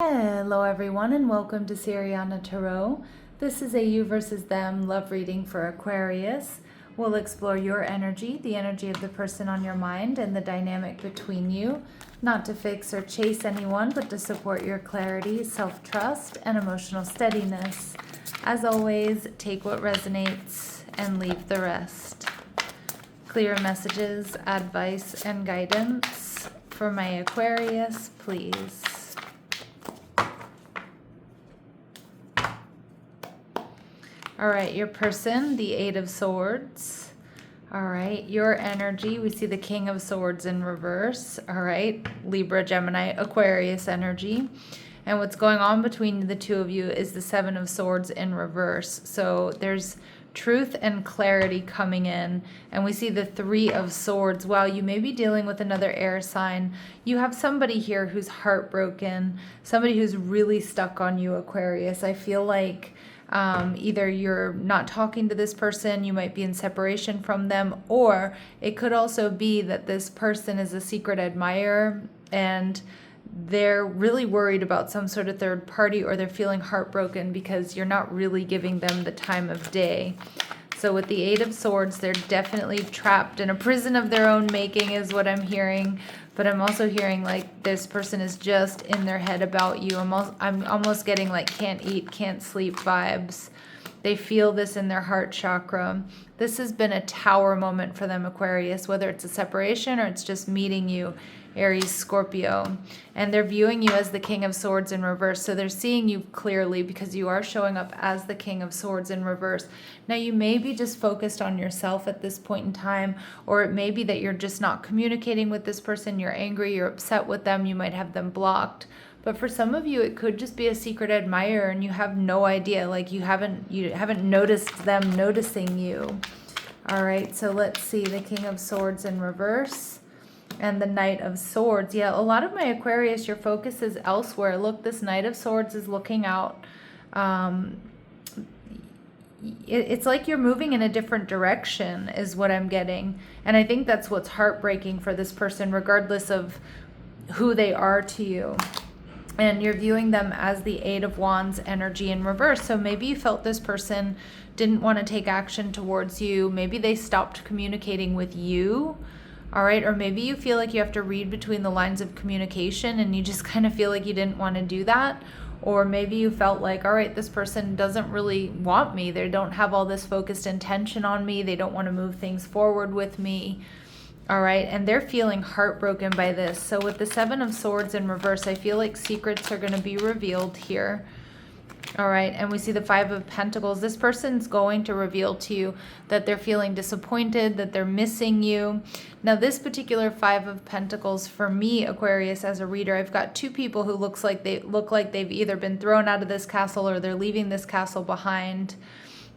Hello everyone and welcome to Siriana Tarot. This is a you versus them love reading for Aquarius. We'll explore your energy, the energy of the person on your mind, and the dynamic between you, not to fix or chase anyone, but to support your clarity, self-trust, and emotional steadiness. As always, take what resonates and leave the rest. Clear messages, advice, and guidance for my Aquarius, please. All right, your person, the Eight of Swords. All right, your energy, we see the King of Swords in reverse. All right, Libra, Gemini, Aquarius energy. And what's going on between the two of you is the Seven of Swords in reverse. So there's truth and clarity coming in. And we see the Three of Swords. Wow, you may be dealing with another air sign. You have somebody here who's heartbroken, somebody who's really stuck on you, Aquarius. I feel like either you're not talking to this person, you might be in separation from them, or it could also be that this person is a secret admirer and they're really worried about some sort of third party, or they're feeling heartbroken because you're not really giving them the time of day. So with the Eight of Swords, they're definitely trapped in a prison of their own making is what I'm hearing. But I'm also hearing like this person is just in their head about you. I'm almost getting like can't eat, can't sleep vibes. They feel this in their heart chakra. This has been a tower moment for them, Aquarius, whether it's a separation or it's just meeting you, Aries, Scorpio. And they're viewing you as the King of Swords in reverse. So they're seeing you clearly because you are showing up as the King of Swords in reverse. Now, you may be just focused on yourself at this point in time, or it may be that you're just not communicating with this person. You're angry, you're upset with them, you might have them blocked. But for some of you, it could just be a secret admirer and you have no idea. Like you haven't noticed them noticing you. All right, so let's see. The King of Swords in reverse and the Knight of Swords. Yeah, a lot of my Aquarius, your focus is elsewhere. Look, this Knight of Swords is looking out. It's like you're moving in a different direction is what I'm getting. And I think that's what's heartbreaking for this person, regardless of who they are to you. And you're viewing them as the Eight of Wands energy in reverse. So maybe you felt this person didn't want to take action towards you. Maybe they stopped communicating with you. All right. Or maybe you feel like you have to read between the lines of communication and you just kind of feel like you didn't want to do that. Or maybe you felt like, all right, this person doesn't really want me. They don't have all this focused intention on me. They don't want to move things forward with me. All right, and they're feeling heartbroken by this. So with the Seven of Swords in reverse, I feel like secrets are going to be revealed here. All right, and we see the Five of Pentacles. This person's going to reveal to you that they're feeling disappointed, that they're missing you. Now, this particular Five of Pentacles, for me, Aquarius, as a reader, I've got two people who look like they've either been thrown out of this castle or they're leaving this castle behind.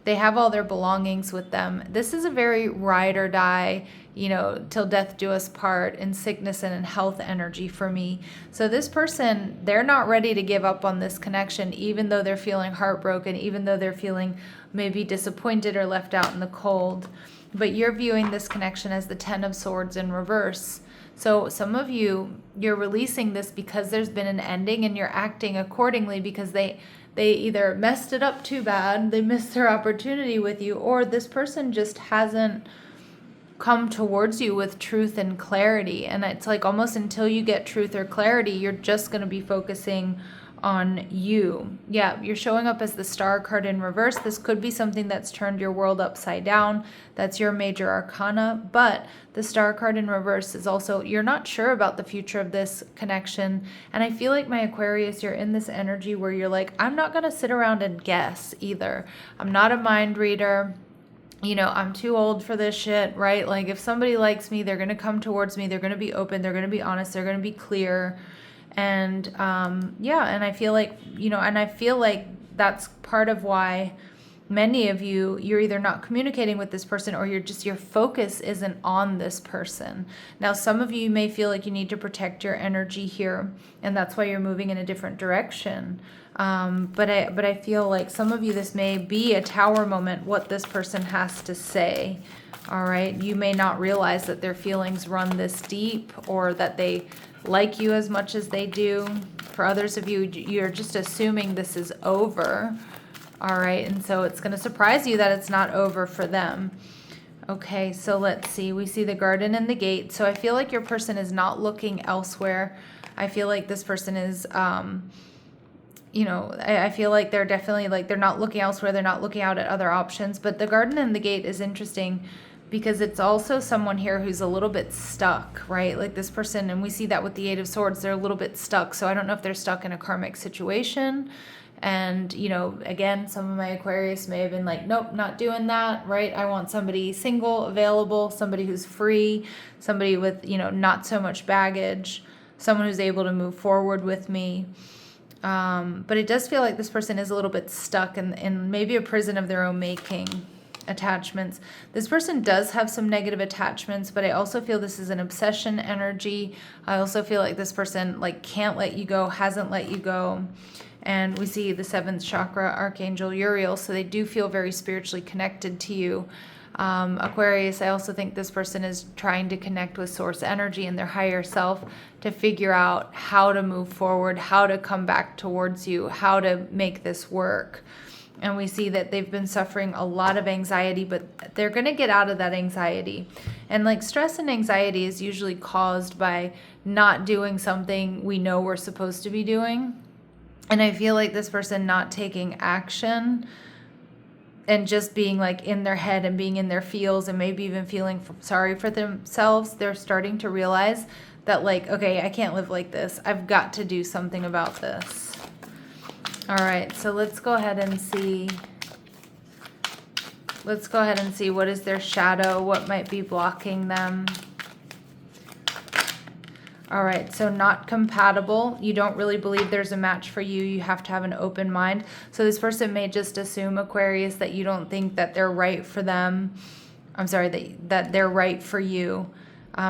They have all their belongings with them. This is a very ride or die, till death do us part, in sickness and in health energy for me. So this person, they're not ready to give up on this connection, even though they're feeling heartbroken, even though they're feeling maybe disappointed or left out in the cold. But you're viewing this connection as the Ten of Swords in reverse. So some of you, you're releasing this because there's been an ending and you're acting accordingly because they either messed it up too bad, they missed their opportunity with you, or this person just hasn't come towards you with truth and clarity. And it's like almost until you get truth or clarity, you're just going to be focusing on you. Yeah, you're showing up as the Star card in reverse. This could be something that's turned your world upside down. That's your major arcana. But the Star card in reverse is also, you're not sure about the future of this connection. And I feel like, my Aquarius, you're in this energy where you're like, I'm not going to sit around and guess either. I'm not a mind reader. I'm too old for this shit, right? Like if somebody likes me, they're going to come towards me. They're going to be open. They're going to be honest. They're going to be clear. And and I feel like, that's part of why many of you, you're either not communicating with this person or your focus isn't on this person. Now, some of you may feel like you need to protect your energy here, and that's why you're moving in a different direction. But I feel like some of you, this may be a tower moment, what this person has to say. All right. You may not realize that their feelings run this deep, or that they like you as much as they do. For others of you, you're just assuming this is over. All right, and so it's going to surprise you that it's not over for them. Okay, so let's see. We see the garden and the gate. So I feel like your person is not looking elsewhere. I feel like this person is, you know, I feel like they're definitely like, they're not looking elsewhere. They're not looking out at other options. But the garden and the gate is interesting because it's also someone here who's a little bit stuck, right? Like this person, and we see that with the Eight of Swords, they're a little bit stuck. So I don't know if they're stuck in a karmic situation. And, you know, again, some of my Aquarius may have been like, nope, not doing that, right? I want somebody single, available, somebody who's free, somebody with, you know, not so much baggage, someone who's able to move forward with me. But it does feel like this person is a little bit stuck in maybe a prison of their own making. Attachments. This person does have some negative attachments, but I also feel this is an obsession energy. I also feel like this person like can't let you go, hasn't let you go. And we see the 7th chakra, Archangel Uriel, so they do feel very spiritually connected to you. Aquarius, I also think this person is trying to connect with source energy and their higher self to figure out how to move forward, how to come back towards you, how to make this work. And we see that they've been suffering a lot of anxiety, but they're going to get out of that anxiety. And like stress and anxiety is usually caused by not doing something we know we're supposed to be doing. And I feel like this person not taking action and just being like in their head and being in their feels and maybe even feeling sorry for themselves, they're starting to realize that like, okay, I can't live like this. I've got to do something about this. All right, so let's go ahead and see. Let's go ahead and see what is their shadow, what might be blocking them. All right, so not compatible. You don't really believe there's a match for you. You have to have an open mind. So this person may just assume, Aquarius, that you don't think that they're right for them. I'm sorry, that they're right for you.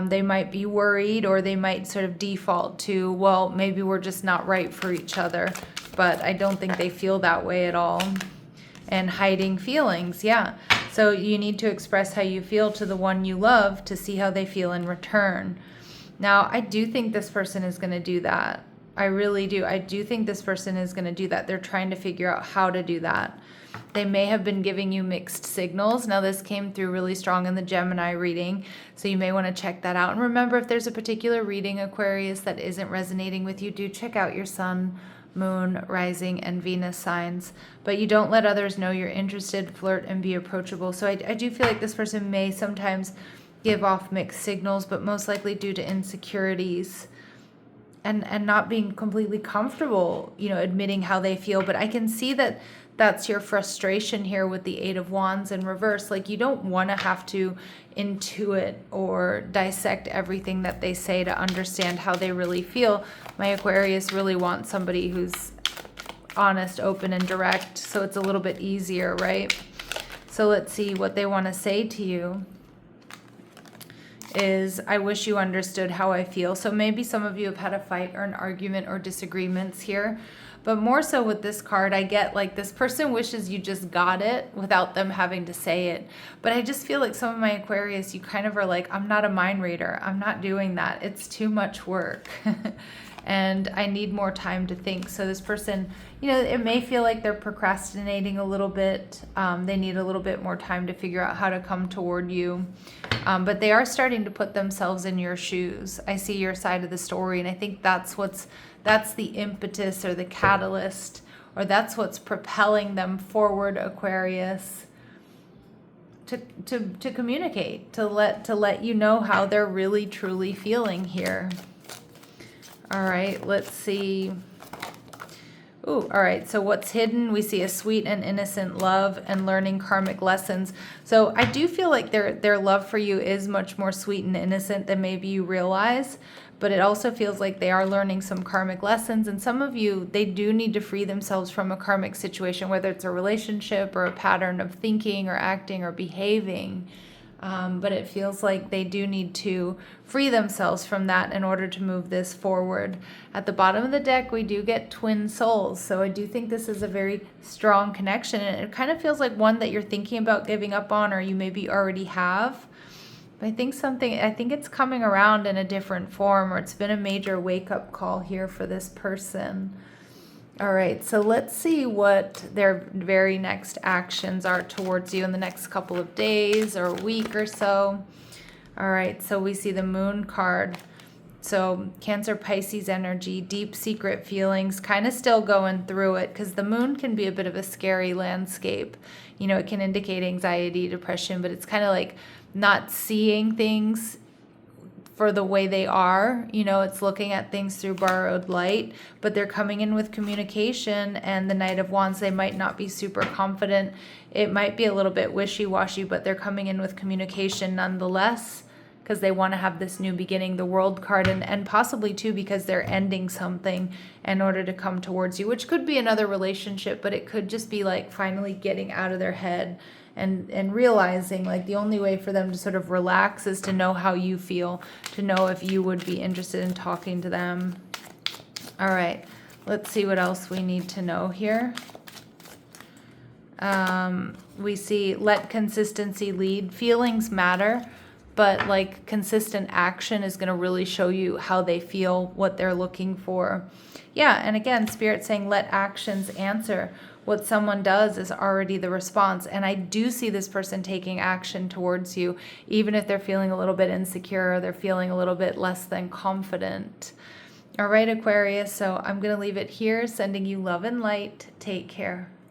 They might be worried, or they might sort of default to, well, maybe we're just not right for each other. But I don't think they feel that way at all. And hiding feelings, yeah. So you need to express how you feel to the one you love to see how they feel in return. Now, I do think this person is going to do that. I really do. I do think this person is going to do that. They're trying to figure out how to do that. They may have been giving you mixed signals. Now, this came through really strong in the Gemini reading, so you may want to check that out. And remember, if there's a particular reading, Aquarius, that isn't resonating with you, do check out your Sun, Moon, Rising, and Venus signs. But you don't let others know you're interested, flirt, and be approachable. So I do feel like this person may sometimes give off mixed signals, but most likely due to insecurities and not being completely comfortable, you know, admitting how they feel. But I can see that that's your frustration here with the Eight of Wands in reverse. Like, you don't want to have to intuit or dissect everything that they say to understand how they really feel. My Aquarius really wants somebody who's honest, open, and direct, so it's a little bit easier, right? So let's see what they want to say to you. Is, I wish you understood how I feel. So maybe some of you have had a fight or an argument or disagreements here. But more so with this card, I get like this person wishes you just got it without them having to say it. But I just feel like some of my Aquarius, you kind of are like, I'm not a mind reader. I'm not doing that. It's too much work. And I need more time to think. So this person, you know, it may feel like they're procrastinating a little bit. They need a little bit more time to figure out how to come toward you. But they are starting to put themselves in your shoes. I see your side of the story, and I think that's the impetus or the catalyst, or that's what's propelling them forward, Aquarius, to communicate, to let you know how they're really truly feeling here. All right, let's see. Ooh, all right, so what's hidden? We see a sweet and innocent love and learning karmic lessons. So I do feel like their love for you is much more sweet and innocent than maybe you realize, but it also feels like they are learning some karmic lessons. And some of you, they do need to free themselves from a karmic situation, whether it's a relationship or a pattern of thinking or acting or behaving. But it feels like they do need to free themselves from that in order to move this forward. At the bottom of the deck, we do get twin souls. So I do think this is a very strong connection. And it kind of feels like one that you're thinking about giving up on, or you maybe already have. I think it's coming around in a different form, or it's been a major wake-up call here for this person. All right, so let's see what their very next actions are towards you in the next couple of days or week or so. All right, so we see the Moon card. So Cancer, Pisces energy, deep secret feelings, kind of still going through it, because the moon can be a bit of a scary landscape. You know, it can indicate anxiety, depression, but it's kind of like not seeing things for the way they are. You know, it's looking at things through borrowed light, but they're coming in with communication. And the Knight of Wands, they might not be super confident. It might be a little bit wishy-washy, but they're coming in with communication nonetheless, because they want to have this new beginning, the World card, and possibly too because they're ending something in order to come towards you, which could be another relationship, but it could just be like finally getting out of their head and realizing like the only way for them to sort of relax is to know how you feel, to know if you would be interested in talking to them. All right, let's see what else we need to know here. We see let consistency lead. Feelings matter, but like consistent action is going to really show you how they feel, what they're looking for. Yeah, and again, Spirit saying let actions answer. What someone does is already the response. And I do see this person taking action towards you, even if they're feeling a little bit insecure, or they're feeling a little bit less than confident. All right, Aquarius, so I'm going to leave it here, sending you love and light. Take care.